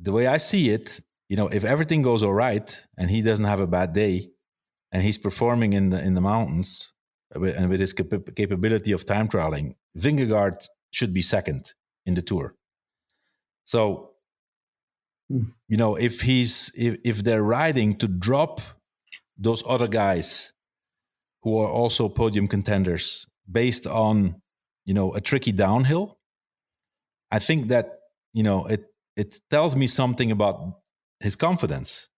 the way I see it, if everything goes all right and he doesn't have a bad day and he's performing in the mountains and with his capability of time trialing, Vingegaard should be second in the Tour. So, if they're riding to drop those other guys who are also podium contenders based on, a tricky downhill, I think that, it tells me something about his confidence.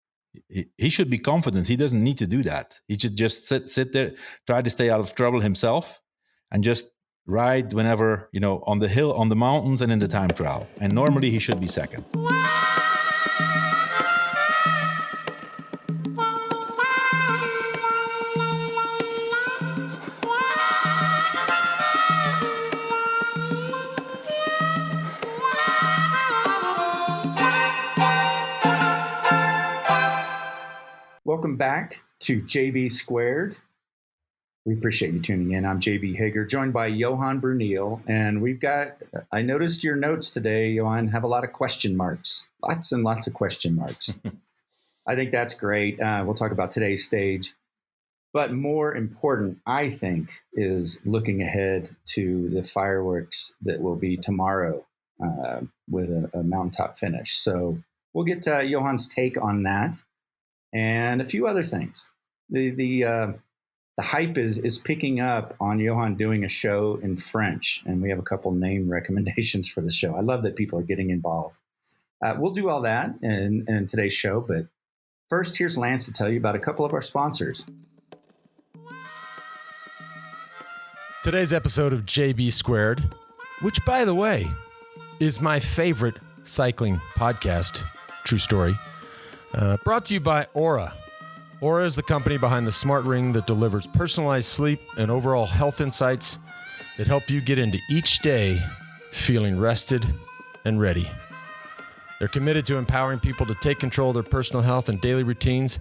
He should be confident. He doesn't need to do that. He should just sit there, try to stay out of trouble himself, and just ride whenever, on the hill, on the mountains, and in the time trial. And normally he should be second. Welcome back to JB Squared. We appreciate you tuning in. I'm JB Hager, joined by Johan Bruneel. And I noticed your notes today, Johan, have a lot of question marks. Lots and lots of question marks. I think that's great. We'll talk about today's stage. But more important, I think, is looking ahead to the fireworks that will be tomorrow with a mountaintop finish. So we'll get Johan's take on that. And a few other things. The hype is picking up on Johan doing a show in French, and we have a couple name recommendations for the show. I love that people are getting involved. We'll do all that in today's show, but first, here's Lance to tell you about a couple of our sponsors. Today's episode of JB Squared, which, by the way, is my favorite cycling podcast, true story, brought to you by Aura. Aura is the company behind the smart ring that delivers personalized sleep and overall health insights that help you get into each day feeling rested and ready. They're committed to empowering people to take control of their personal health and daily routines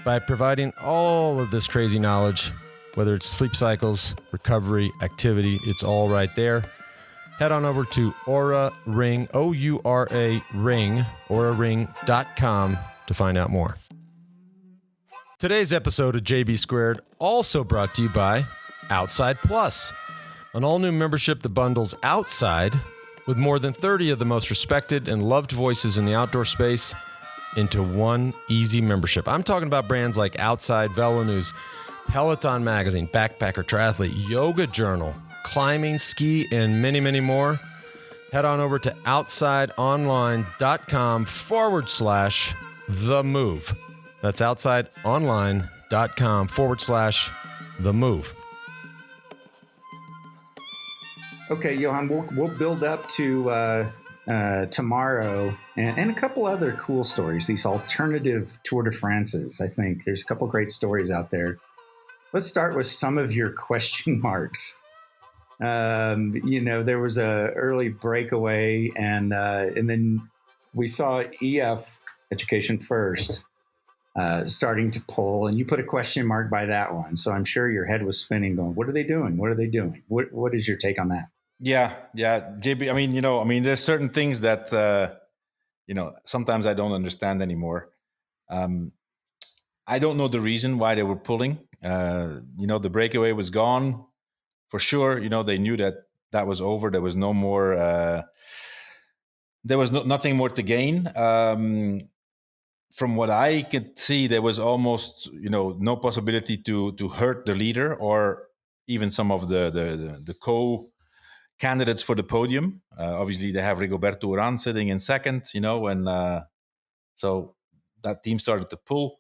by providing all of this crazy knowledge, whether it's sleep cycles, recovery, activity, it's all right there. Head on over to Aura Ring, O-U-R-A Ring, auraring.com to find out more. Today's episode of JB Squared also brought to you by Outside Plus, an all-new membership that bundles Outside with more than 30 of the most respected and loved voices in the outdoor space into one easy membership. I'm talking about brands like Outside Velo News, Peloton Magazine, Backpacker Triathlete, Yoga Journal, Climbing, Ski, and many, many more. Head on over to outsideonline.com/The Move. That's outsideonline.com/The Move. Okay, Johan, we'll build up to tomorrow and a couple other cool stories, these alternative Tour de France's. I think there's a couple great stories out there. Let's start with some of your question marks. There was a early breakaway and then we saw EF, Education First, starting to pull, and you put a question mark by that one. So I'm sure your head was spinning going, what are they doing? What are they doing? What is your take on that? Yeah, JB, there's certain things that, sometimes I don't understand anymore. I don't know the reason why they were pulling. The breakaway was gone for sure. They knew that was over. There was no more, nothing more to gain. From what I could see, there was almost, no possibility to hurt the leader or even some of the co-candidates for the podium. Obviously, they have Rigoberto Urán sitting in second, so that team started to pull.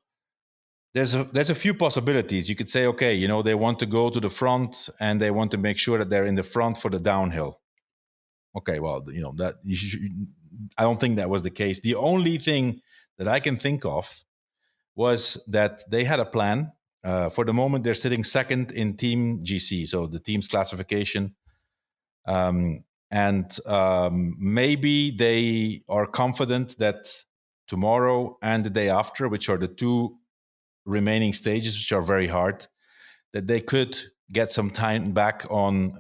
There's a few possibilities. You could say, okay, they want to go to the front and they want to make sure that they're in the front for the downhill. Okay, well, that I don't think that was the case. The only thing that I can think of was that they had a plan. For the moment, they're sitting second in Team GC, so the team's classification. Maybe they are confident that tomorrow and the day after, which are the two remaining stages, which are very hard, that they could get some time back on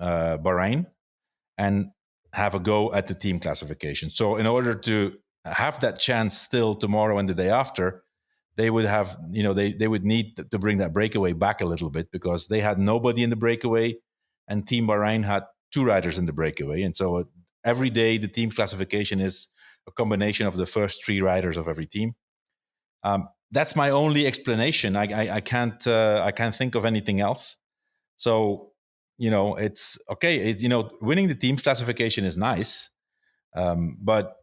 Bahrain and have a go at the team classification. So in order to have that chance still tomorrow and the day after, they would have, they would need to bring that breakaway back a little bit, because they had nobody in the breakaway, and Team Bahrain had 2 riders in the breakaway. And so every day the team classification is a combination of the first 3 riders of every team. That's my only explanation. I can't think of anything else. So, it's okay. Winning the team's classification is nice. But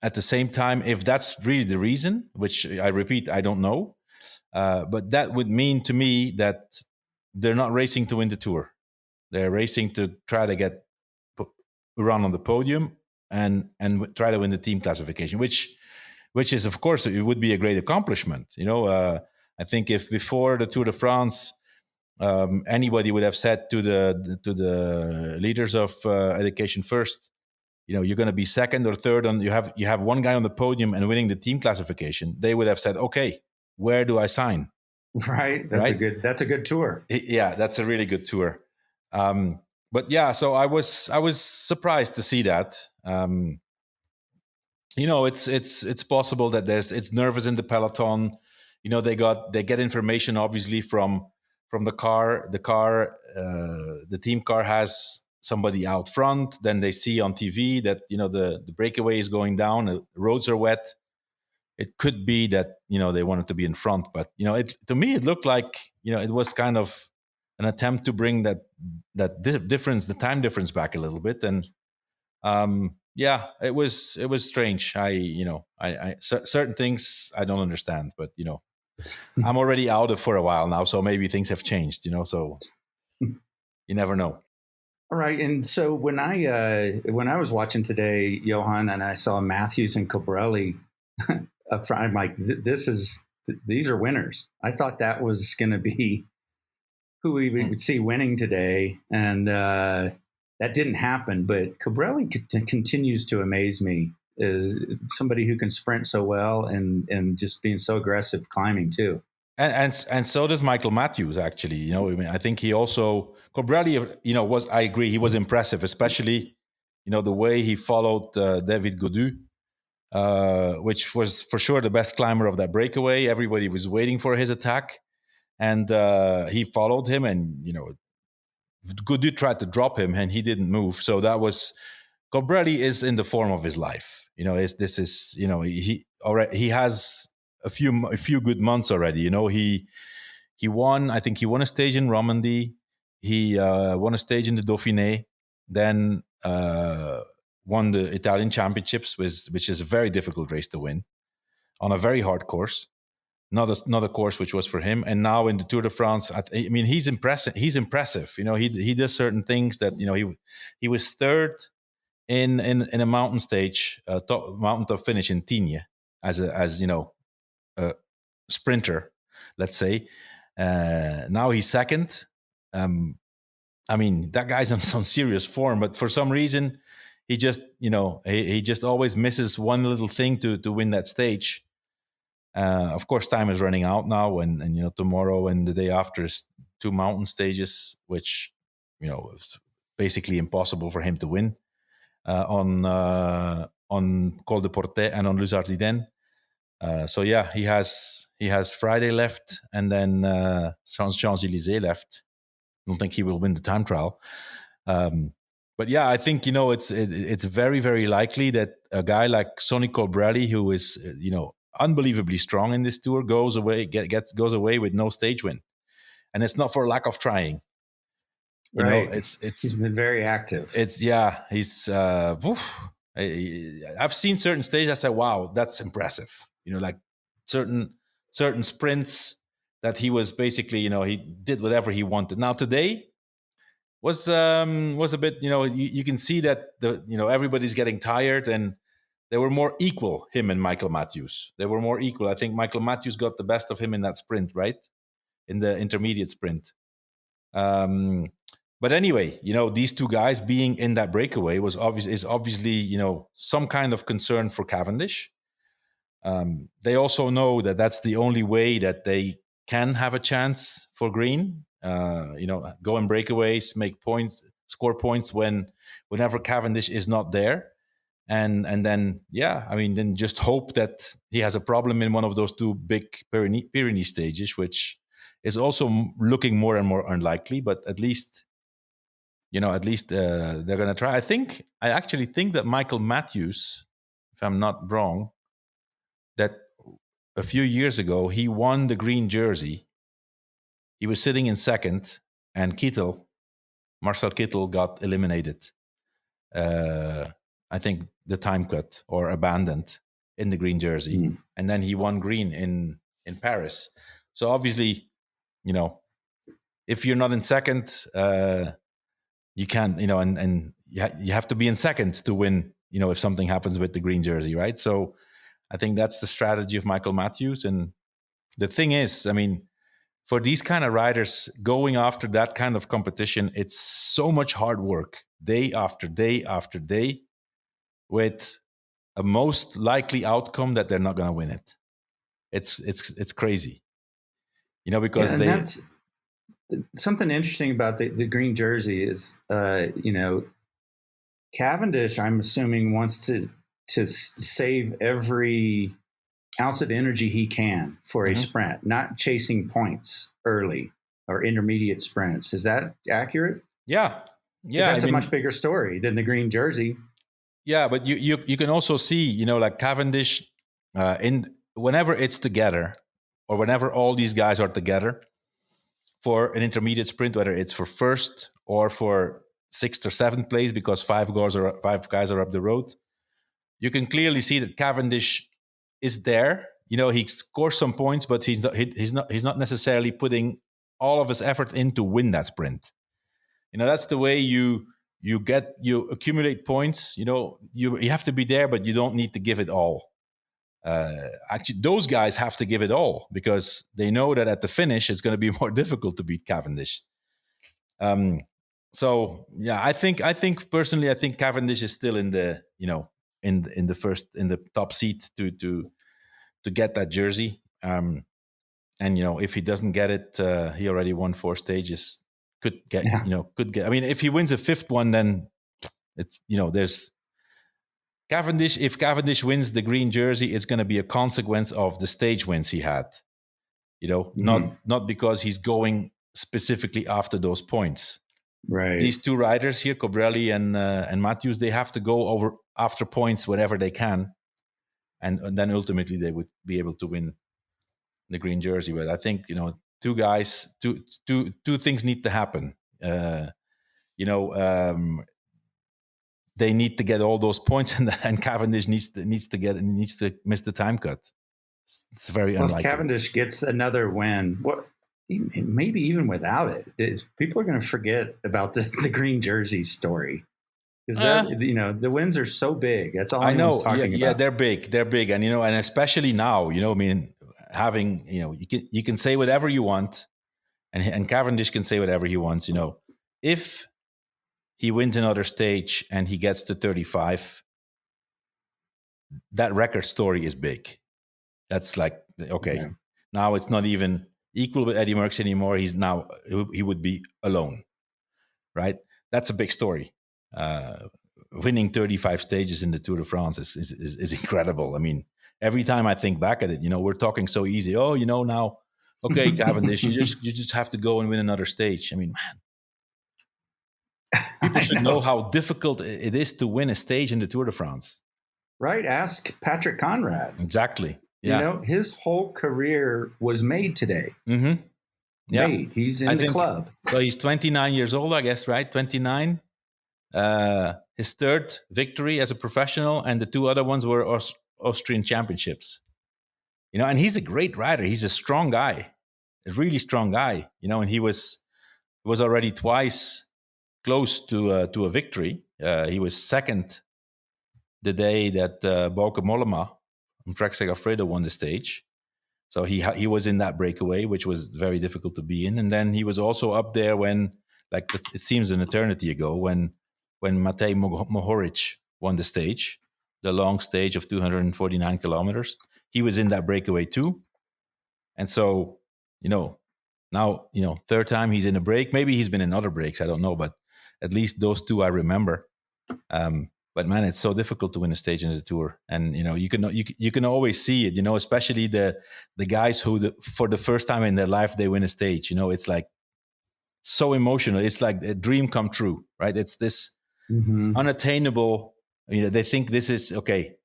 at the same time, if that's really the reason, which I repeat, I don't know, but that would mean to me that they're not racing to win the Tour. They're racing to try to get run on the podium and try to win the team classification, which is, of course, it would be a great accomplishment. I think if before the Tour de France, anybody would have said to the leaders of Education First, you're going to be second or third, and you have one guy on the podium and winning the team classification, they would have said, okay, where do I sign? Right. That's a good tour. Yeah, that's a really good tour. But yeah, so I was surprised to see that. It's possible that it's nervous in the peloton. They get information obviously from the car. The team car has somebody out front. Then they see on TV that the breakaway is going down. The roads are wet. It could be that they wanted to be in front, but to me it looked like it was kind of an attempt to bring that difference, the time difference, back a little bit. And yeah, it was strange. I certain things I don't understand, but I'm already out of for a while now, so maybe things have changed. So you never know. All right, and so when I was watching today, Johan, and I saw Matthews and Colbrelli up front, I'm like, these are winners. I thought that was going to be who we would see winning today, and that didn't happen. But Colbrelli continues to amaze me as somebody who can sprint so well and just being so aggressive climbing too. And so does Michael Matthews, actually. I think he also, Colbrelli, I agree, he was impressive, especially, the way he followed David Gaudu, which was for sure the best climber of that breakaway. Everybody was waiting for his attack, and he followed him, and, Gaudu tried to drop him and he didn't move. So that was, Colbrelli is in the form of his life. He has a few good months already. He won. I think he won a stage in Romandy. He won a stage in the Dauphiné. Then won the Italian Championships, which is a very difficult race to win on a very hard course. Not a course which was for him. And now in the Tour de France, he's impressive. He's impressive. He does certain things that he was third in a mountain stage, top finish in Tignes as a sprinter, let's say. Now he's second. That guy's on some serious form, but for some reason he just he just always misses one little thing to win that stage. Of course, time is running out now, and tomorrow and the day after is 2 mountain stages, which is basically impossible for him to win on Col de Portet and on Les Ardiden. So yeah, he has Friday left, and then Champs-Élysées left. I don't think he will win the time trial. But yeah, I think it's very, very likely that a guy like Sonny Colbrelli, who is unbelievably strong in this tour, goes away with no stage win, and it's not for lack of trying. He's been very active. He's I've seen certain stages. I said, wow, that's impressive. Like certain sprints that he was basically, he did whatever he wanted. Now today was a bit, you can see that everybody's getting tired, and they were more equal, him and Michael Matthews. They were more equal. I think Michael Matthews got the best of him in that sprint, right? In the intermediate sprint. But anyway, these 2 guys being in that breakaway is obviously, some kind of concern for Cavendish. They also know that that's the only way that they can have a chance for green. Go in breakaways, make points, score points whenever Cavendish is not there. and then then just hope that he has a problem in one of those two big Pyrenees stages, which is also looking more and more unlikely. But at least they're going to try. I actually think that Michael Matthews, if I'm not wrong, that a few years ago he won the green jersey. He was sitting in second, and Marcel Kittel got eliminated. I think the time cut or abandoned in the green jersey, and then he won green in Paris. So obviously, if you're not in second, you can't, and you have to be in second to win. If something happens with the green jersey, right? So I think that's the strategy of Michael Matthews. And the thing is, for these kind of riders going after that kind of competition, it's so much hard work, day after day after day, with a most likely outcome that they're not going to win it. It's crazy, because that's something interesting about the green jersey is, Cavendish, I'm assuming, wants to save every ounce of energy he can for a sprint, not chasing points early or intermediate sprints. Is that accurate? Yeah. That's a much bigger story than the green jersey. Yeah, but you can also see, like Cavendish, whenever it's together, or whenever all these guys are together for an intermediate sprint, whether it's for first or for sixth or seventh place, because five guys are up the road, you can clearly see that Cavendish is there. He scores some points, but he's not necessarily putting all of his effort in to win that sprint. That's the way you accumulate points. You have to be there, but you don't need to give it all. Actually, those guys have to give it all, because they know that at the finish it's going to be more difficult to beat Cavendish. So yeah, I think personally, I think Cavendish is still in the in the top seat to get that jersey. And if he doesn't get it, he already won 4 stages. Could get. If he wins a 5th one, then it's there's Cavendish. If Cavendish wins the green jersey, it's going to be a consequence of the stage wins he had. Not because he's going specifically after those points. Right. These two riders here, Cobrelli and Matthews, they have to go over after points wherever they can, and then ultimately they would be able to win the green jersey. But I think two things need to happen. They need to get all those points, and Cavendish needs to miss the time cut. It's very unlikely. If Cavendish gets another win, maybe even without it, people are going to forget about the green jersey story, because the wins are so big. That's all anyone's talking about. Yeah, they're big, and and especially now, having you can say whatever you want, and Cavendish can say whatever he wants. If he wins another stage and he gets to 35, that record story is big. That's like, okay, now it's not even equal with Eddie Merckx anymore. He would be alone, right? That's a big story. Winning 35 stages in the Tour de France is incredible. Every time I think back at it, we're talking so easy. Oh, now, okay, Cavendish, you just have to go and win another stage. Man, people should know how difficult it is to win a stage in the Tour de France. Right. Ask Patrick Conrad. Exactly. Yeah. His whole career was made today. Mm-hmm. Yeah. Made. He's in the club. So he's 29 years old, I guess, right? 29. His 3rd victory as a professional, and the 2 other ones were Austrian championships. And he's a great rider. He's a strong guy, a really strong guy. And he was already twice close to a victory. He was 2nd the day that Bauke Mollema from Trek Segafredo won the stage. So he was in that breakaway, which was very difficult to be in. And then he was also up there when, it seems an eternity ago, when Matej Mohoric won the stage, the long stage of 249 kilometers. He was in that breakaway too. And so, now, 3rd time he's in a break. Maybe he's been in other breaks, I don't know, but at least those 2 I remember. But man, it's so difficult to win a stage in the Tour, and you can always see it. Especially the guys who for the first time in their life they win a stage. It's like so emotional. It's like a dream come true, right? It's this unattainable. They think this is okay.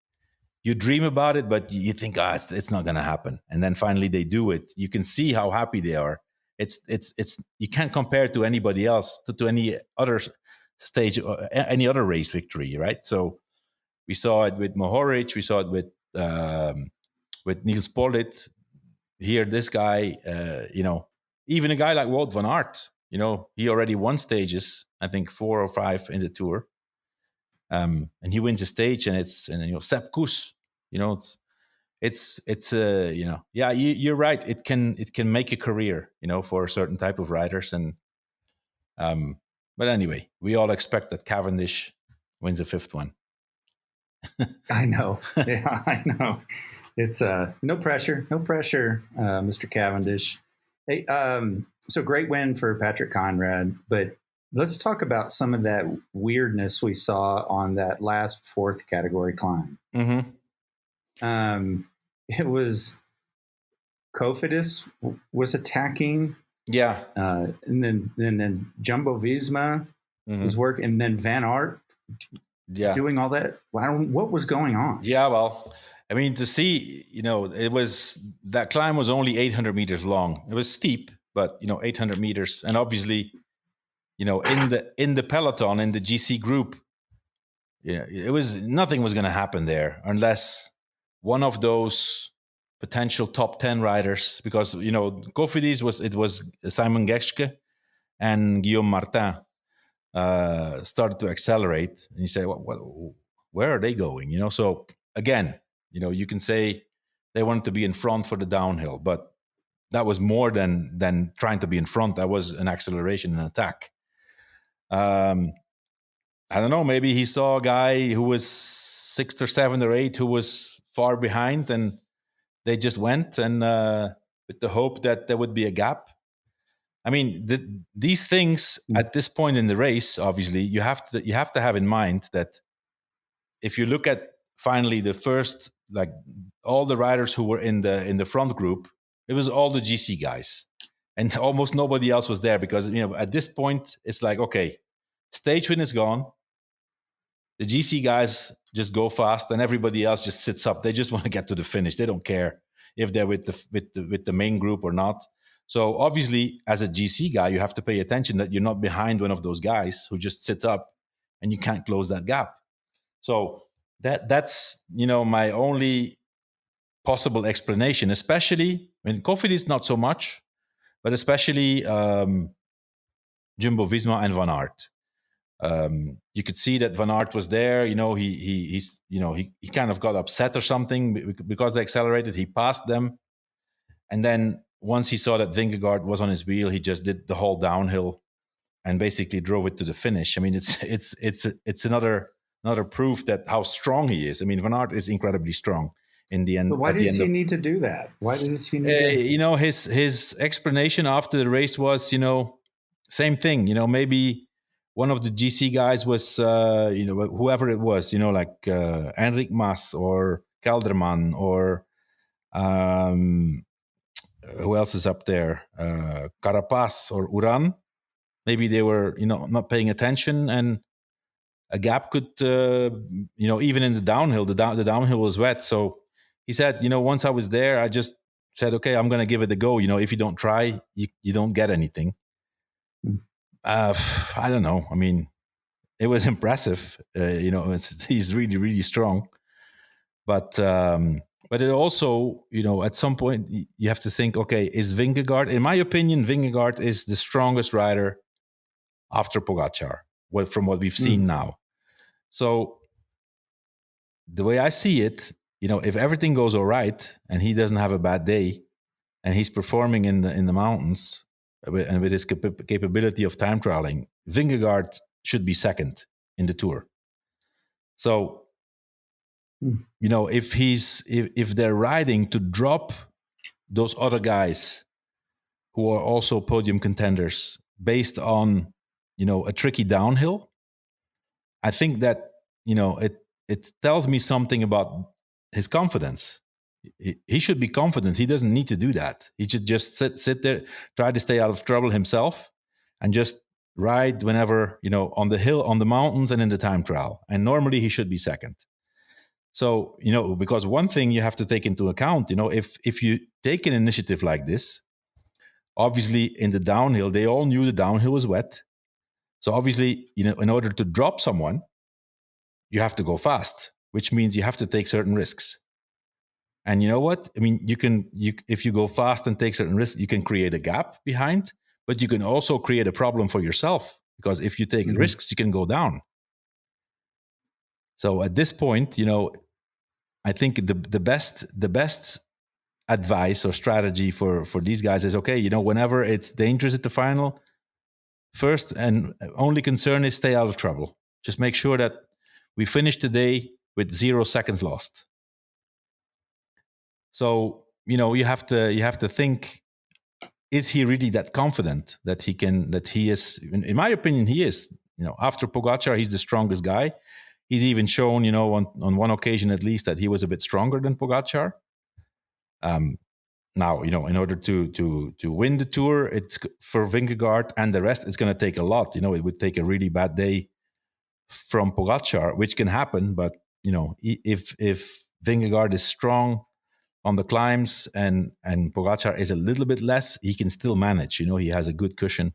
You dream about it, but you think, it's not going to happen, and then finally they do it. You can see how happy they are. It's you can't compare it to anybody else, to any other stage or any other race victory, right? So we saw it with Mohoric, we saw it with Niels Pollitt. Here, this guy, even a guy like Wout van Aert, he already won stages, I think 4 or 5 in the Tour, and he wins a stage, and Sepp Kuss, it's you're right. It can make a career, for a certain type of riders, and but anyway, we all expect that Cavendish wins a 5th one. I know. Yeah, I know. It's no pressure, Mr. Cavendish. Hey, so great win for Patrick Conrad, but let's talk about some of that weirdness we saw on that last 4th category climb. It was Cofidis was attacking. Yeah. And then Jumbo Visma was working, and then Van Aert doing all that. What was going on? Yeah, well, I mean, to see, that climb was only 800 meters long. It was steep, but 800 meters, and obviously, in the peloton, in the GC group, nothing was going to happen there unless one of those potential top 10 riders, because Cofidis was Simon Geschke and Guillaume Martin started to accelerate, and you say, where are they going? So again, you can say they wanted to be in front for the downhill, but that was more than trying to be in front. That was an acceleration and attack. I don't know, maybe he saw a guy who was 6th or 7th or 8th who was far behind, and they just went, and with the hope that there would be a gap. I mean, these things at this point in the race, obviously, you have to have in mind that if you look at finally the first, like all the riders who were in the front group, it was all the GC guys, and almost nobody else was there, because at this point it's like, okay, stage win is gone. The GC guys just go fast, and everybody else just sits up. They just want to get to the finish. They don't care if they're with the main group or not. So obviously, as a GC guy, you have to pay attention that you're not behind one of those guys who just sits up, and you can't close that gap. So that's my only possible explanation. Especially when Cofidis not so much, but especially Jumbo Visma and Van Aert. You could see that Van Aert was there. He kind of got upset or something because they accelerated. He passed them, and then once he saw that Vingegaard was on his wheel, he just did the whole downhill and basically drove it to the finish. I mean, it's another proof that how strong he is. I mean, Van Aert is incredibly strong in the end. But why does he need to do that? Why does he need to? His explanation after the race was, same thing. Maybe one of the GC guys was, whoever it was, like Enric Mas or Kelderman or who else is up there? Carapaz or Uran. Maybe they were, not paying attention, and a gap could, even in the downhill, the downhill was wet. So he said, once I was there, I just said, okay, I'm going to give it a go. If you don't try, you don't get anything. I don't know. I mean, it was impressive. He's really, really strong. But it also, at some point you have to think, okay, is Vingegaard, in my opinion, Vingegaard is the strongest rider after Pogačar, from what we've seen now. So the way I see it, if everything goes all right and he doesn't have a bad day and he's performing in the mountains and with his capability of time trialing, Vingegaard should be second in the Tour. So, if they're riding to drop those other guys who are also podium contenders based on, a tricky downhill, I think that, it tells me something about his confidence. He should be confident. He doesn't need to do that. He should just sit there, try to stay out of trouble himself, and just ride whenever, on the hill, on the mountains, and in the time trial. And normally he should be second. So, because one thing you have to take into account, if you take an initiative like this, obviously in the downhill, they all knew the downhill was wet. So obviously, in order to drop someone, you have to go fast, which means you have to take certain risks. And you know what? I mean, if you go fast and take certain risks, you can create a gap behind, but you can also create a problem for yourself, because if you take risks, you can go down. So at this point, I think the best advice or strategy for these guys is, okay, whenever it's dangerous at the final, first and only concern is stay out of trouble. Just make sure that we finish the day with 0 seconds lost. So, you have to think, is he really that confident that he is, in my opinion, he is, after Pogačar, he's the strongest guy. He's even shown, on one occasion at least, that he was a bit stronger than Pogačar. Now, in order to win the Tour, it's for Vingegaard and the rest, it's going to take a lot. It would take a really bad day from Pogačar, which can happen. But, if Vingegaard is strong on the climbs and Pogačar is a little bit less, he can still manage. He has a good cushion.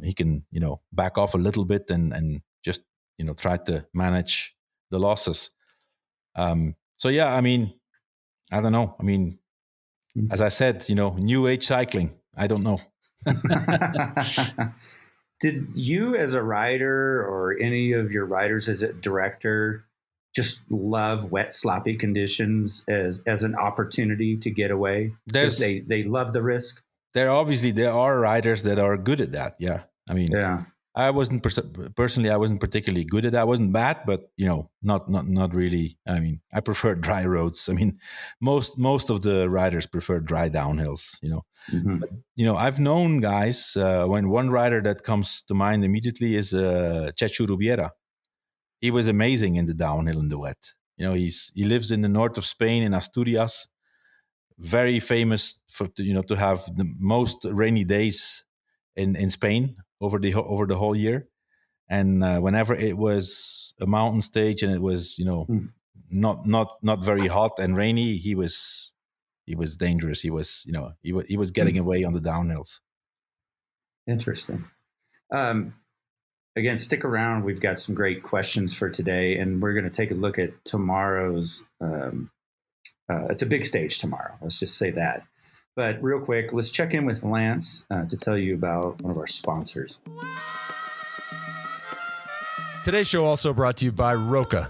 He can, back off a little bit and just, try to manage the losses. So, yeah, I mean, I don't know. I mean, as I said, new age cycling. I don't know. Did you as a rider or any of your riders as a director just love wet, sloppy conditions as an opportunity to get away? Because they love the risk? There are riders that are good at that. Yeah. I mean, yeah. I wasn't particularly good at that. I wasn't bad, but not really. I mean, I prefer dry roads. I mean, most of the riders prefer dry downhills. But, I've known guys. When one rider that comes to mind immediately is Chechu Rubiera. He was amazing in the downhill in the wet. He lives in the north of Spain in Asturias. Very famous to have the most rainy days in Spain over the whole year. And whenever it was a mountain stage and it was not very hot and rainy, he was dangerous. He was he was getting away on the downhills. Interesting. Again, stick around. We've got some great questions for today, and we're going to take a look at tomorrow's. It's a big stage tomorrow. Let's just say that. But real quick, let's check in with Lance to tell you about one of our sponsors. Today's show also brought to you by Roka.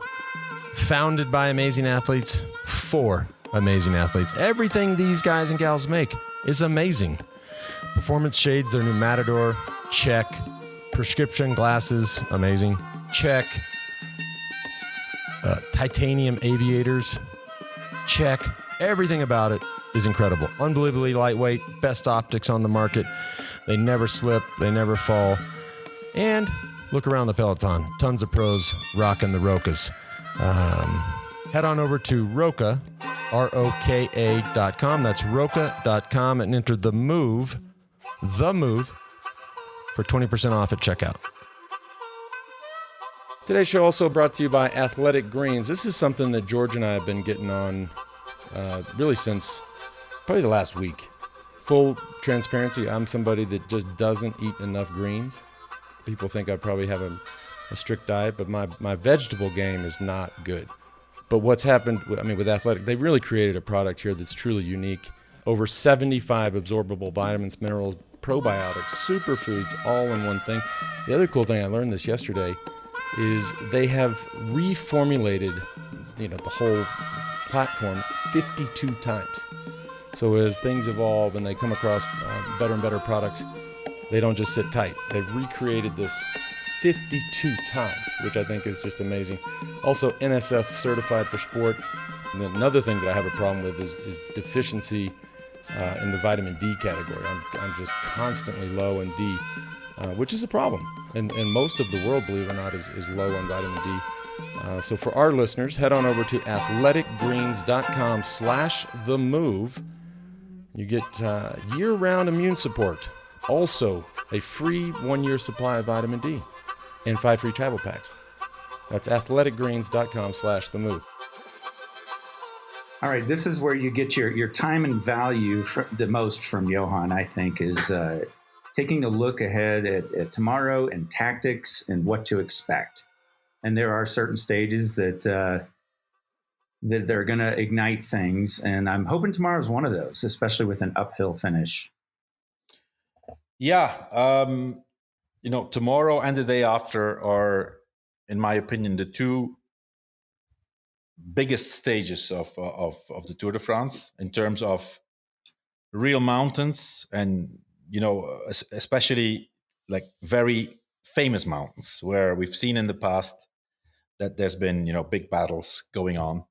Founded by amazing athletes for amazing athletes. Everything these guys and gals make is amazing. Performance shades, their new Matador, check. Prescription glasses, amazing, check. Titanium aviators, check. Everything about it is incredible. Unbelievably lightweight, best optics on the market. They never slip, they never fall. And look around the Peloton. Tons of pros rocking the Rokas. Head on over to Roka, ROKA.com. That's Roka.com and enter the move for 20% off at checkout. Today's show also brought to you by Athletic Greens. This is something that George and I have been getting on really since probably the last week. Full transparency, I'm somebody that just doesn't eat enough greens. People think I probably have a strict diet, but my vegetable game is not good. But what's happened, with Athletic, they've really created a product here that's truly unique. Over 75 absorbable vitamins, minerals, probiotics, superfoods, all in one thing. The other cool thing, I learned this yesterday, is they have reformulated, the whole platform 52 times. So as things evolve and they come across better and better products, they don't just sit tight. They've recreated this 52 times, which I think is just amazing. Also, NSF certified for sport. And another thing that I have a problem with is deficiency in the vitamin D category. I'm just constantly low in D, which is a problem. And most of the world, believe it or not, is low on vitamin D. So for our listeners, head on over to athleticgreens.com/themove. You get year-round immune support. Also, a free 1-year supply of vitamin D and 5 free travel packs. That's athleticgreens.com/themove. All right, this is where you get your time and value the most from Johan, I think, is taking a look ahead at tomorrow and tactics and what to expect. And there are certain stages that they're going to ignite things. And I'm hoping tomorrow is one of those, especially with an uphill finish. Yeah. Tomorrow and the day after are, in my opinion, the two biggest stages of the Tour de France in terms of real mountains, and especially like very famous mountains where we've seen in the past that there's been big battles going on.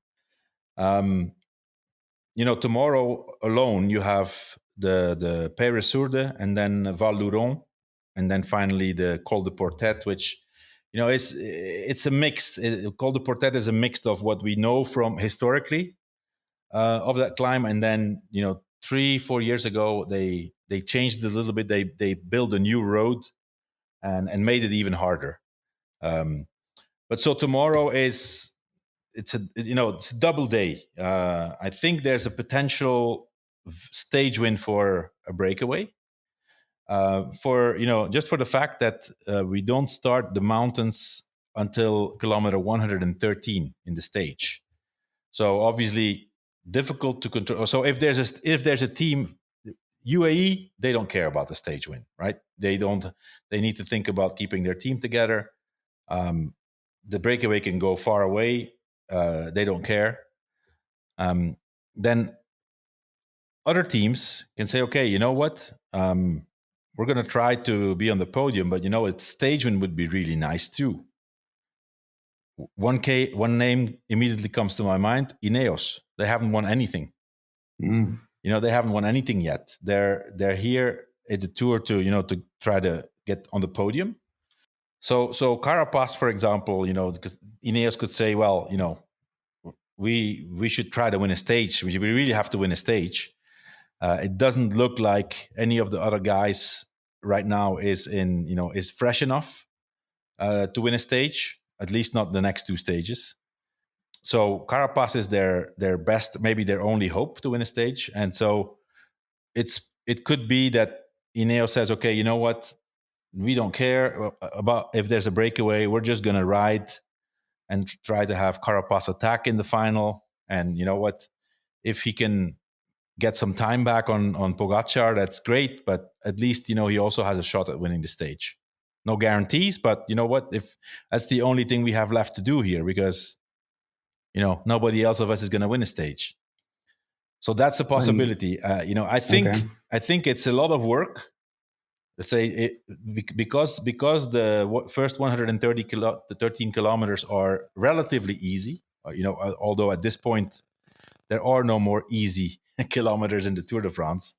Tomorrow alone you have the Peyre-Sourde and then Val Louron, and then finally the Col de Portet, which it's a mixed. Col de Portet is a mix of what we know from historically of that climb, and then 3-4 years ago they changed it a little bit. They built a new road and made it even harder. But so tomorrow it's a double day. I think there's a potential stage win for a breakaway. Just for the fact that we don't start the mountains until kilometer 113 in the stage. So obviously difficult to control. So if there's a team, UAE, they don't care about the stage win, right? They need to think about keeping their team together. The breakaway can go far away. They don't care. Then other teams can say, okay, you know what? We're going to try to be on the podium, but stage win would be really nice too. One name immediately comes to my mind: Ineos. They haven't won anything. They haven't won anything yet. They're here at the Tour to try to get on the podium. So Carapaz, for example, because Ineos could say, well, we should try to win a stage. We really have to win a stage. It doesn't look like any of the other guys right now is fresh enough to win a stage. At least not the next two stages. So Carapaz is their best, maybe their only hope to win a stage. And so it could be that Ineos says, okay, you know what? We don't care about if there's a breakaway. We're just going to ride and try to have Carapaz attack in the final. And you know what? If he can get some time back on Pogacar, that's great. But at least, he also has a shot at winning the stage. No guarantees, but you know what? If that's the only thing we have left to do here, because nobody else of us is going to win a stage. So that's a possibility. I think it's a lot of work. Let's say because the first 13 kilometers are relatively easy. Although at this point there are no more easy kilometers in the Tour de France,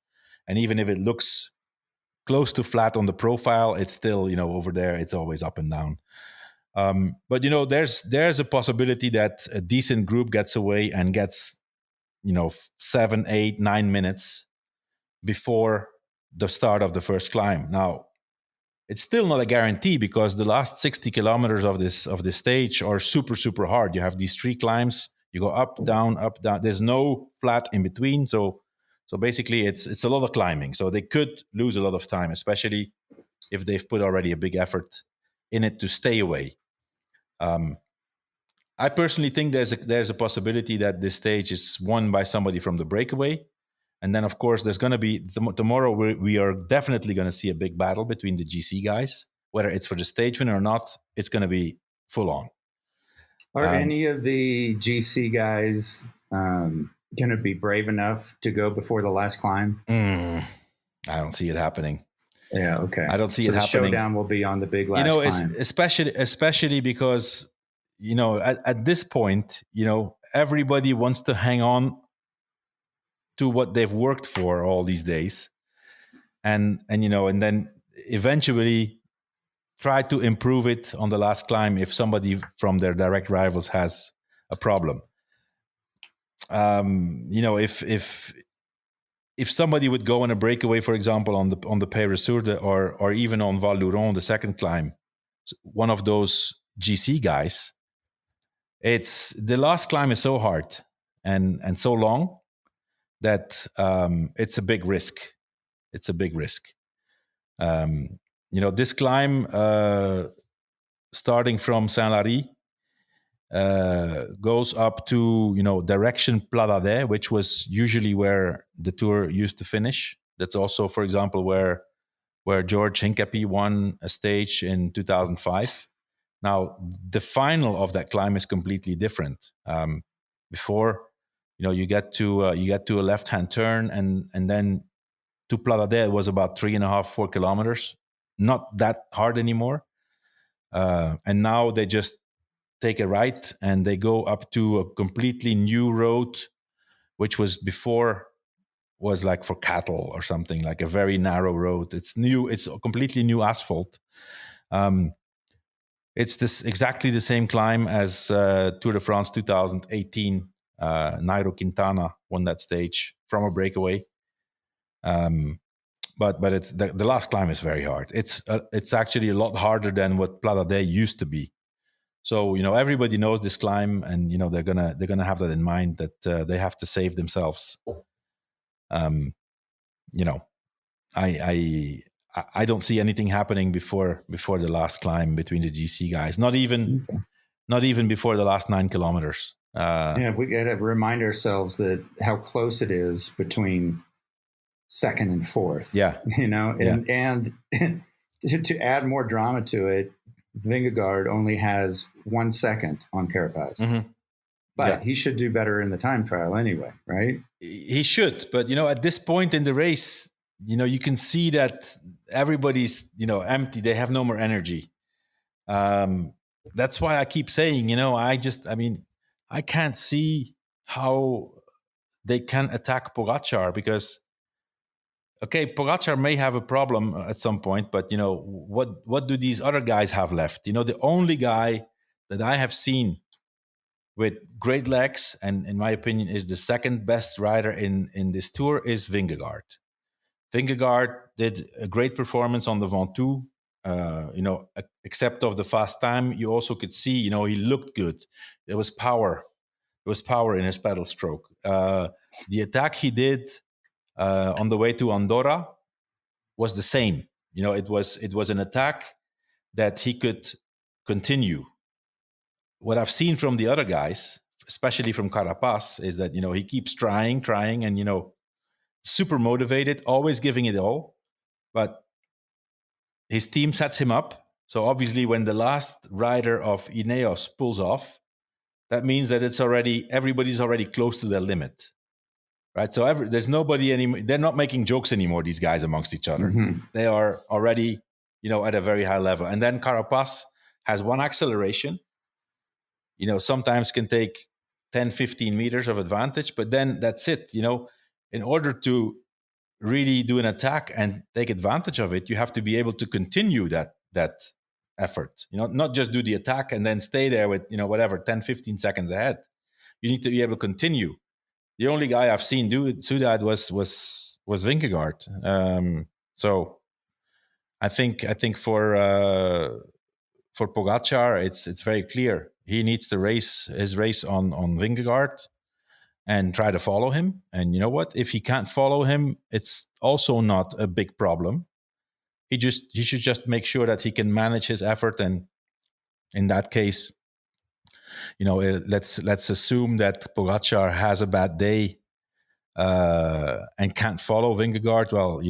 and even if it looks close to flat on the profile, it's still over there. It's always up and down. But there's a possibility that a decent group gets away and gets 7, 8, 9 minutes before the start of the first climb. Now, it's still not a guarantee because the last 60 kilometers of this stage are super, super hard. You have these 3 climbs. You go up, down, up, down. There's no flat in between. So basically, it's a lot of climbing. So they could lose a lot of time, especially if they've put already a big effort in it to stay away. I personally think there's a possibility that this stage is won by somebody from the breakaway. And then, of course, there's going to be tomorrow. We are definitely going to see a big battle between the GC guys, whether it's for the stage win or not. It's going to be full on. Are any of the GC guys going to be brave enough to go before the last climb? I don't see it happening. Yeah, okay. I don't see it happening. So the showdown will be on the big last climb. Especially because at this point, everybody wants to hang on to what they've worked for all these days, and then eventually try to improve it on the last climb if somebody from their direct rivals has a problem. If somebody would go on a breakaway, for example, on the Peyre-Sourde or even on Val d'Huron, the second climb, one of those GC guys, the last climb is so hard and so long that it's a big risk. It's a big risk. This climb, starting from Saint-Lary, goes up to direction Pla d'Adet, which was usually where the Tour used to finish. That's also, for example, where George Hincapie won a stage in 2005. Now the final of that climb is completely different. Before, you get to a left-hand turn, and then to Pla d'Adet was about 3.5-4 kilometers. Not that hard anymore. And now they just take a right and they go up to a completely new road, which was before was like for cattle or something, like a very narrow road. It's new. It's a completely new asphalt. It's exactly the same climb as Tour de France 2018. Nairo Quintana won that stage from a breakaway. But it's the last climb is very hard. It's actually a lot harder than what Pla d'Adet used to be. So everybody knows this climb, and they're gonna have that in mind, that they have to save themselves. I don't see anything happening before the last climb between the GC guys. Not even before the last 9 kilometers. We got to remind ourselves that how close it is between second and fourth. Yeah, and to add more drama to it, Vingegaard only has 1 second on Carapaz. Mm-hmm. But he should do better in the time trial anyway, right? He should. But, at this point in the race, you can see that everybody's, empty. They have no more energy. That's why I keep saying, I can't see how they can attack Pogačar, because, okay, Pogačar may have a problem at some point, but, what do these other guys have left? The only guy that I have seen with great legs, and in my opinion is the second best rider in this Tour, is Vingegaard. Vingegaard did a great performance on the Ventoux. Except of the fast time, you also could see, he looked good. There was power. There was power in his pedal stroke. The attack he did on the way to Andorra was the same. It was an attack that he could continue. What I've seen from the other guys, especially from Carapaz, is that, he keeps trying and, super motivated, always giving it all. But his team sets him up. So obviously when the last rider of Ineos pulls off, that means that everybody's already close to their limit. Right? So there's nobody anymore. They're not making jokes anymore, these guys amongst each other. Mm-hmm. They are already, at a very high level. And then Carapaz has one acceleration, sometimes can take 10, 15 meters of advantage, but then that's it. In order to really do an attack and take advantage of it, you have to be able to continue that effort. Not just do the attack and then stay there with, 10, 15 seconds ahead. You need to be able to continue. The only guy I've seen do that was Vingegaard. So I think for Pogačar, it's very clear. He needs to race his race on Vingegaard and try to follow him. And you know what? If he can't follow him, it's also not a big problem. He should just make sure that he can manage his effort. And in that case, let's assume that Pogačar has a bad day and can't follow Vingegaard. Well,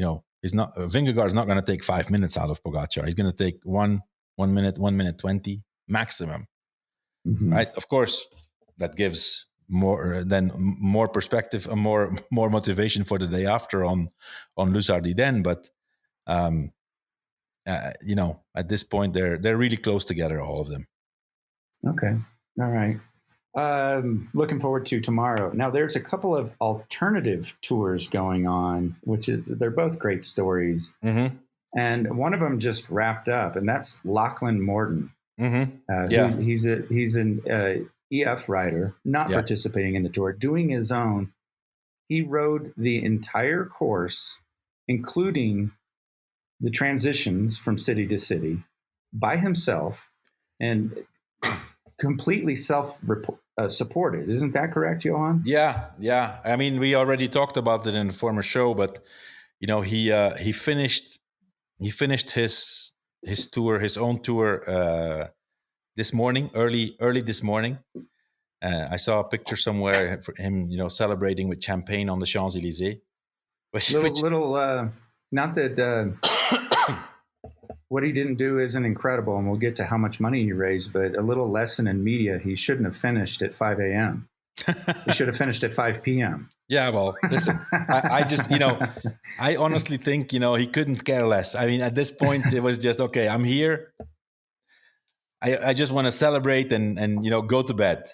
Vingegaard's not going to take 5 minutes out of Pogačar. He's going to take 1 minute, 1 minute 20 maximum. Mm-hmm. Right? Of course, that gives more perspective and more motivation for the day after on Luzardiden. But at this point, they're really close together, all of them. Okay, all right. Looking forward to tomorrow. Now, there's a couple of alternative tours going on, they're both great stories. Mm-hmm. and one of them just wrapped up, and that's Lachlan Morton. Yeah. He's an EF rider, not participating in the tour, doing his own. He rode the entire course, including the transitions from city to city, by himself, and completely self-supported. Isn't that correct, Johan? Yeah. I mean, we already talked about it in the former show, but he finished his tour, his own tour, this morning, early this morning. I saw a picture somewhere for him, celebrating with champagne on the Champs-Élysées. Not that what he didn't do isn't incredible, and we'll get to how much money he raised, but a little lesson in media, he shouldn't have finished at 5 a.m. He should have finished at 5 p.m. Yeah, well, listen, I just, I honestly think, he couldn't care less. I mean, at this point, it was just, okay, I'm here. I just want to celebrate and go to bed.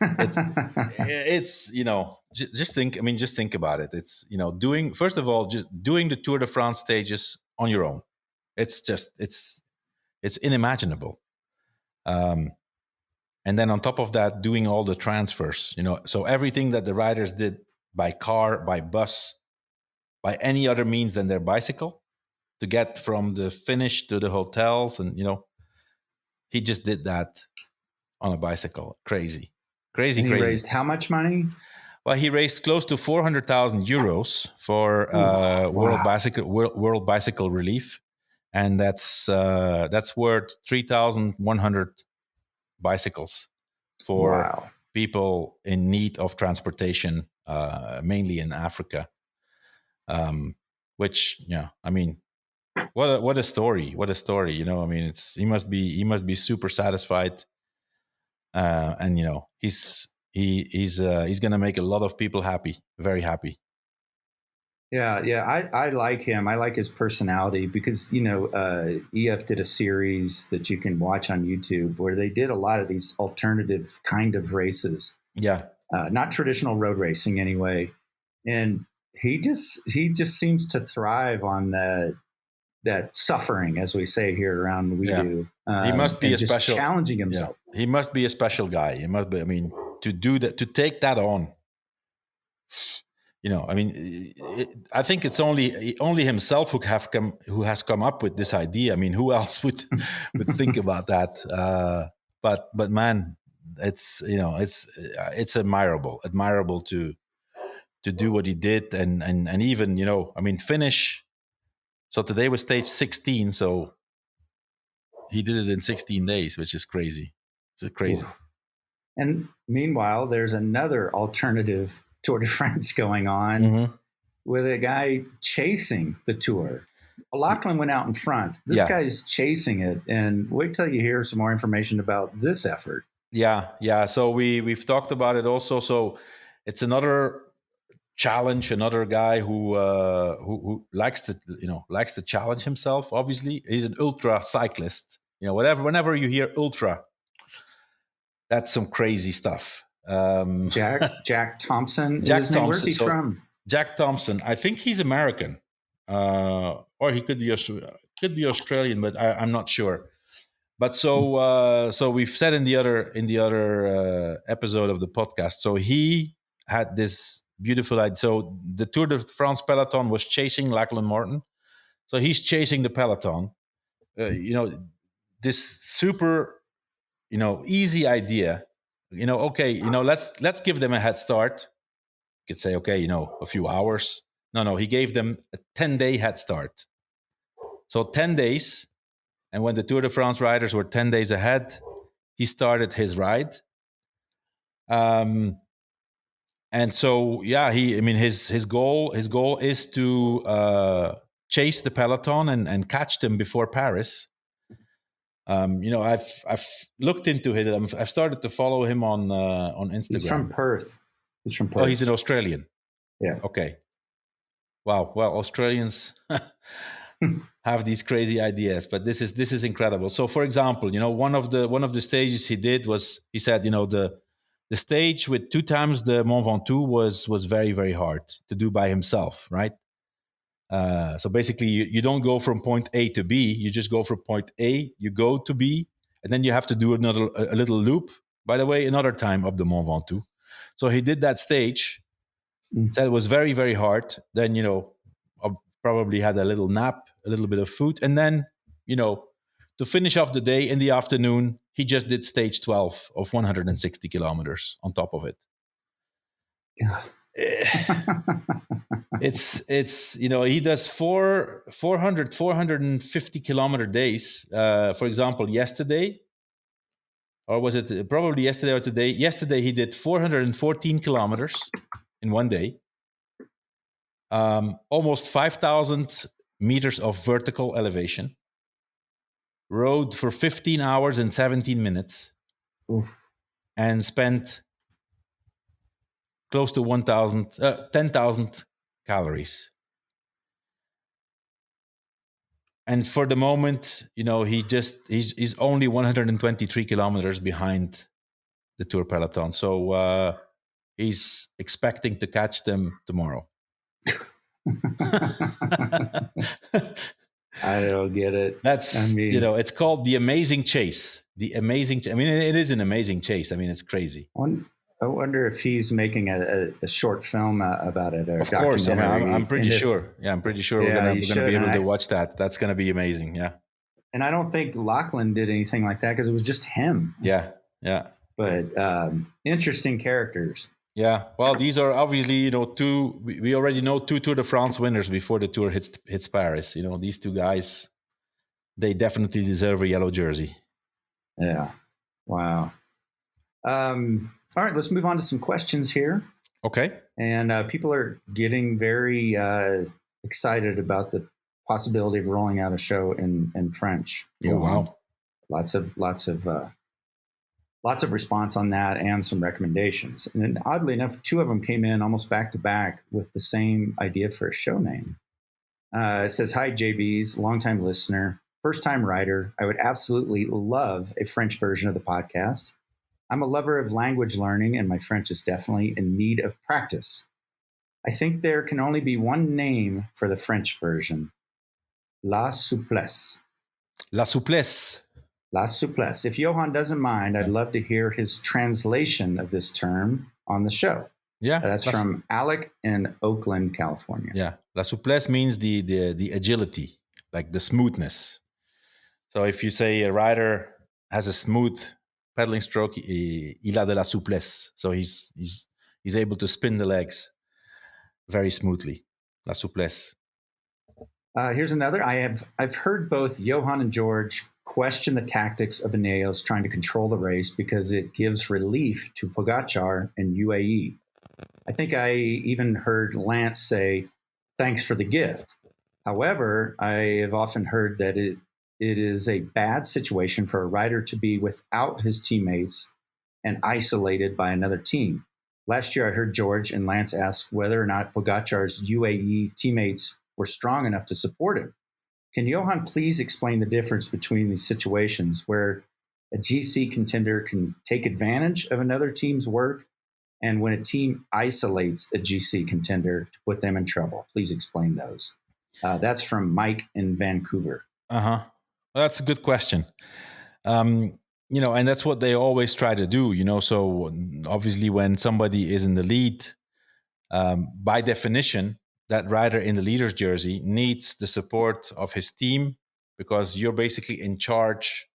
It's just think about it. It's first of all, just doing the Tour de France stages on your own. It's just it's unimaginable. And then on top of that, doing all the transfers. So everything that the riders did by car, by bus, by any other means than their bicycle, to get from the finish to the hotels, and he just did that on a bicycle. Crazy. And he raised how much money? Well, he raised close to 400,000 euros for World Bicycle Relief, and that's worth 3,100 bicycles for people in need of transportation, mainly in Africa. Which, I mean, what a story! What a story! I mean, he must be super satisfied. And he's going to make a lot of people happy, very happy. Yeah. I like him. I like his personality because EF did a series that you can watch on YouTube where they did a lot of these alternative kind of races. Yeah, not traditional road racing anyway. And he just seems to thrive on that suffering, as we say here around do. He must be special challenging himself. Yeah. He must be a special guy. He must be. I mean, to do that, to take that on. I mean, I think it's only himself who has come up with this idea. I mean, who else would think about that? But man, it's admirable to do what he did, and even I mean, finish. So today was stage 16, so he did it in 16 days, which is crazy. It's crazy. Ooh. And meanwhile, there's another alternative Tour de France going on with a guy chasing the Tour. Lachlan went out in front. This guy's chasing it, and wait till you hear some more information about this effort. Yeah. So we've talked about it also. So it's another challenge, another guy who likes to challenge himself. Obviously, he's an ultra cyclist. Whenever you hear ultra, that's some crazy stuff. Jack Thompson. Jack Thompson. Where's he from? Jack Thompson. I think he's American, or he could be Australian, but I'm not sure. But so we've said in the other episode of the podcast. So he had this beautiful idea. So the Tour de France peloton was chasing Lachlan Morton. So he's chasing the peloton. This super, easy idea. Let's give them a head start. You could say, okay, a few hours. No, he gave them a 10-day head start. So 10 days. And when the Tour de France riders were 10 days ahead, he started his ride. And so, his goal is to chase the peloton and catch them before Paris. I've looked into it. I've started to follow him on Instagram. He's from Perth. Oh, he's an Australian. Yeah. Okay. Wow. Well, Australians have these crazy ideas, but this is incredible. So, for example, one of the stages he did was, he said, the stage with 2 times the Mont Ventoux was very, very hard to do by himself, right? So basically, you don't go from point A to B. You just go from point A, you go to B, and then you have to do a little loop, by the way, another time up the Mont Ventoux. So he did that stage. Said it was very, very hard. Then, I probably had a little nap, a little bit of food. And then, to finish off the day in the afternoon, he just did stage 12 of 160 kilometers on top of it. It's he does 450 kilometer days. For example, yesterday, or was it probably yesterday or today? Yesterday he did 414 kilometers in one day. Almost 5,000 meters of vertical elevation. Rode for 15 hours and 17 minutes. Oof. And spent close to 10,000 calories. And for the moment, he's only 123 kilometers behind the Tour peloton. So he's expecting to catch them tomorrow. I don't get it. It's called The Amazing Chase. It is an amazing chase. It's crazy. I wonder if he's making a short film about it. Of course, I'm pretty sure. Yeah, I'm pretty sure we're gonna be able to watch that. That's gonna be amazing. Yeah. And I don't think Lachlan did anything like that because it was just him. Yeah. But interesting characters. Yeah. Well, these are obviously two. We already know two Tour de France winners before the Tour hits Paris. These two guys, they definitely deserve a yellow jersey. Yeah. Wow. All right, let's move on to some questions here. Okay. And people are getting very excited about the possibility of rolling out a show in French. Oh, wow. Lots of response on that and some recommendations. And oddly enough, two of them came in almost back to back with the same idea for a show name. It says, "Hi, JBs, longtime listener, first-time writer. I would absolutely love a French version of the podcast. I'm a lover of language learning, and my French is definitely in need of practice. I think there can only be one name for the French version. La souplesse. La souplesse. La souplesse. If Johan doesn't mind, I'd love to hear his translation of this term on the show." Yeah. That's from Alec in Oakland, California. Yeah. La souplesse means the agility, like the smoothness. So if you say a rider has a smooth pedaling stroke, il a de la souplesse. So he's able to spin the legs very smoothly. La souplesse. Here's another. I've heard both Johan and George question the tactics of Ineos trying to control the race because it gives relief to Pogacar and UAE. I think I even heard Lance say, "Thanks for the gift." However, I have often heard that it is a bad situation for a rider to be without his teammates and isolated by another team. Last year, I heard George and Lance ask whether or not Pogacar's UAE teammates were strong enough to support him. Can Johan please explain the difference between these situations where a GC contender can take advantage of another team's work and when a team isolates a GC contender to put them in trouble? Please explain those. That's from Mike in Vancouver. Well, that's a good question. And that's what they always try to do, So obviously when somebody is in the lead, by definition, that rider in the leader's jersey needs the support of his team because you're basically in charge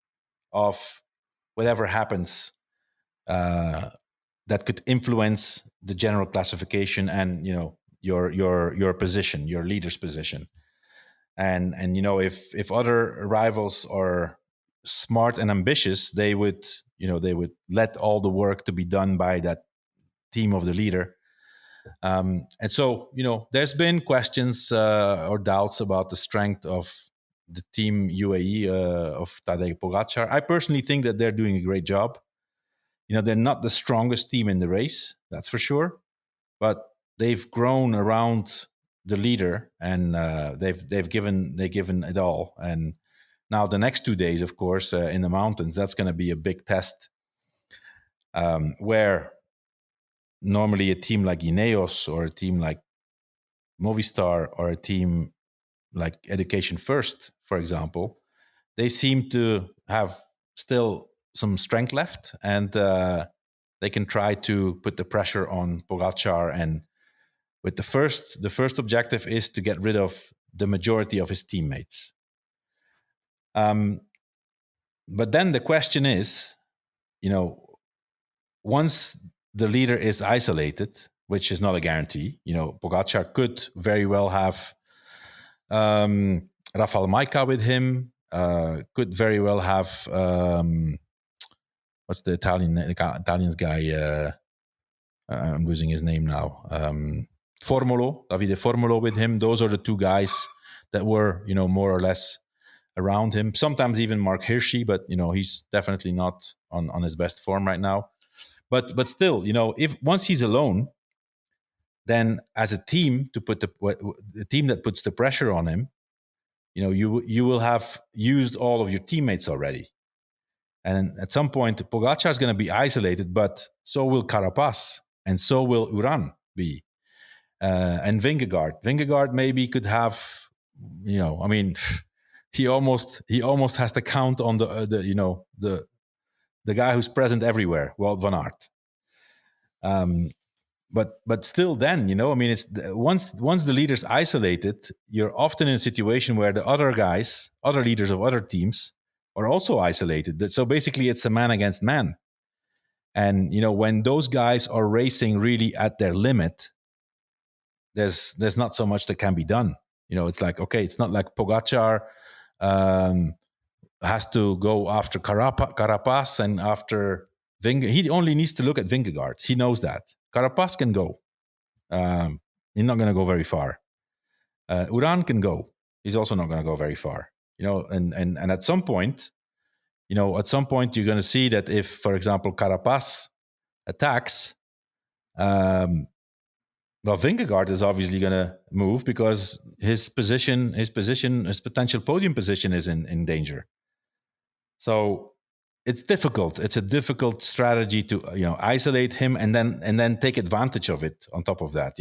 of whatever happens that could influence the general classification and, your position, your leader's position. And if other rivals are smart and ambitious, they would let all the work to be done by that team of the leader. And so, there's been questions or doubts about the strength of the team UAE of Tadej Pogacar. I personally think that they're doing a great job. They're not the strongest team in the race, that's for sure, but they've grown around the leader and they've given it all. And now the next 2 days, of course, in the mountains, that's going to be a big test where normally a team like Ineos or a team like Movistar or a team like Education First, for example, they seem to have still some strength left, and they can try to put the pressure on Pogačar. And with the first objective is to get rid of the majority of his teammates. But then the question is, once the leader is isolated, which is not a guarantee, Pogačar could very well have Rafał Majka with him, could very well have what's the Italian's guy? I'm losing his name now. Davide Formolo with him. Those are the two guys that were, more or less around him. Sometimes even Mark Hirschi, but he's definitely not on his best form right now. But still, if once he's alone, then as a team to put the team that puts the pressure on him, you will have used all of your teammates already. And at some point, Pogačar is going to be isolated, but so will Carapaz, and so will Uran be, and Vingegaard. Vingegaard maybe could have, he almost has to count on the guy who's present everywhere, Wout van Aert. But still, then it's once the leader's isolated, you're often in a situation where the other leaders of other teams are also isolated. So basically, it's a man against man. And when those guys are racing really at their limit, there's not so much that can be done. It's like, okay, it's not like Pogačar has to go after Carapaz and after Vingegaard. He only needs to look at Vingegaard. He knows that. Carapaz can go. He's not going to go very far. Uran can go. He's also not going to go very far. And at some point, you're going to see that if, for example, Carapaz attacks, Vingegaard is obviously going to move because his potential podium position is in danger. So it's difficult. It's a difficult strategy to isolate him and then take advantage of it. On top of that,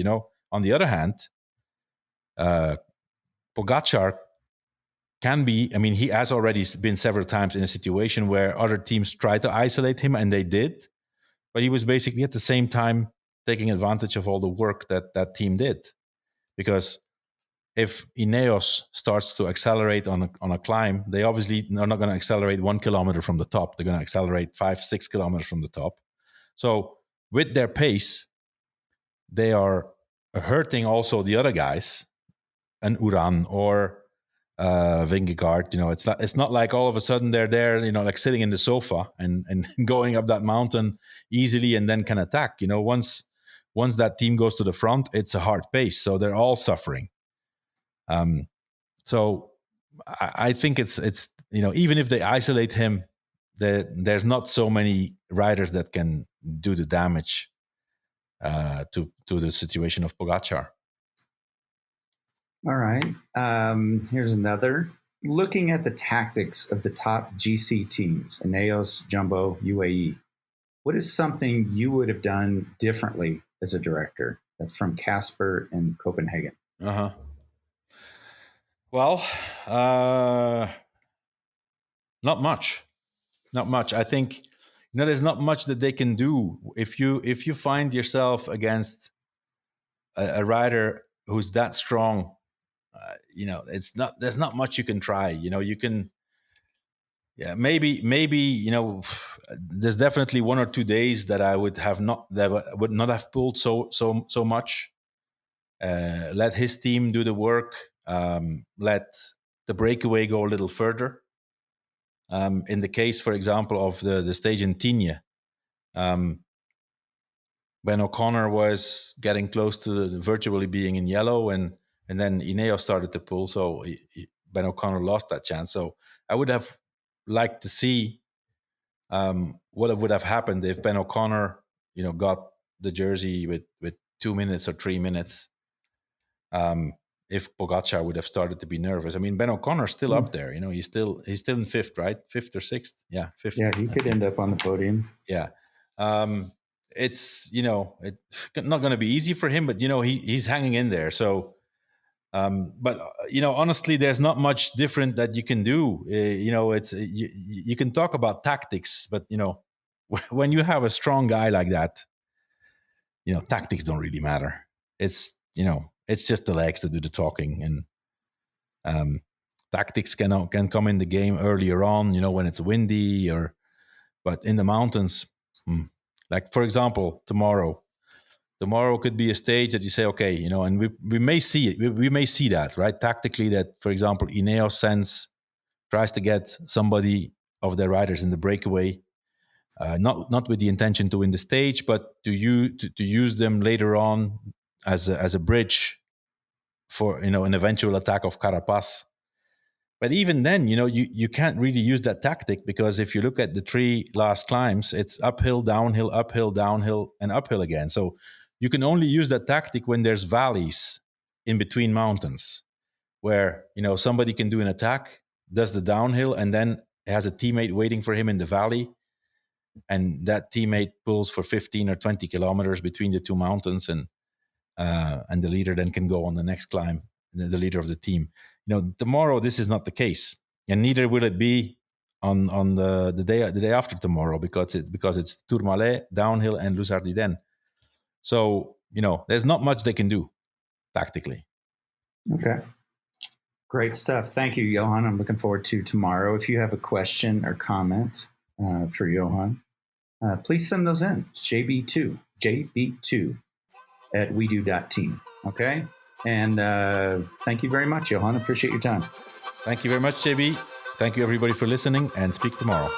on the other hand, Pogačar can be. He has already been several times in a situation where other teams tried to isolate him, and they did, but he was basically at the same time taking advantage of all the work that team did. Because if Ineos starts to accelerate on a climb, they obviously are not going to accelerate 1 kilometer from the top. They're going to accelerate 5-6 kilometers from the top. So with their pace, they are hurting also the other guys, and Uran or Vingegaard. It's not like all of a sudden they're there, like sitting in the sofa and going up that mountain easily and then can attack. Once that team goes to the front, it's a hard pace. So they're all suffering. So I think it's even if they isolate him, there's not so many riders that can do the damage to the situation of Pogačar. All right. Here's another. Looking at the tactics of the top GC teams, Ineos, Jumbo, UAE, what is something you would have done differently as a director? That's from Casper in Copenhagen. Uh-huh. Well, not much. I think there's not much that they can do if you find yourself against a rider who's that strong. There's not much you can try. You can. Yeah, maybe. There's definitely 1 or 2 days that I would not have pulled so much. Let his team do the work. Let the breakaway go a little further. In the case, for example, of the stage in Tignes, Ben O'Connor was getting close to virtually being in yellow, and then Ineos started to pull, so Ben O'Connor lost that chance. So I would have liked to see what would have happened if Ben O'Connor, got the jersey with 2 minutes or 3 minutes. If Pogačar would have started to be nervous. Ben O'Connor's still up there. He's still in fifth, right? Fifth or sixth? Yeah, fifth. Yeah, he could end up on the podium. Yeah. It's not going to be easy for him, but he's hanging in there. So But honestly, there's not much different that you can do. It's you can talk about tactics, but when you have a strong guy like that, tactics don't really matter. It's just the legs that do the talking, and tactics can come in the game earlier on, when it's windy but in the mountains, like for example, tomorrow could be a stage that you say, okay, and we may see it. We may see that, right? Tactically, that, for example, Ineos tries to get somebody of their riders in the breakaway, not with the intention to win the stage, but to use them later on as a bridge for an eventual attack of Carapaz. But even then, you can't really use that tactic, because if you look at the 3 last climbs, it's uphill, downhill, and uphill again. So you can only use that tactic when there's valleys in between mountains, where somebody can do an attack, does the downhill, and then has a teammate waiting for him in the valley, and that teammate pulls for 15 or 20 kilometers between the 2 mountains, and the leader then can go on the next climb, the leader of the team. Tomorrow this is not the case, and neither will it be on the day after tomorrow, because it's Tourmalet, downhill, and Luz Ardiden. So there's not much they can do tactically. Okay. Great stuff. Thank you, Johan. I'm looking forward to tomorrow. If you have a question or comment for Johan, please send those in. JB2 at wedo.team. Okay? And thank you very much, Johan. Appreciate your time. Thank you very much, JB. Thank you, everybody, for listening, and speak tomorrow.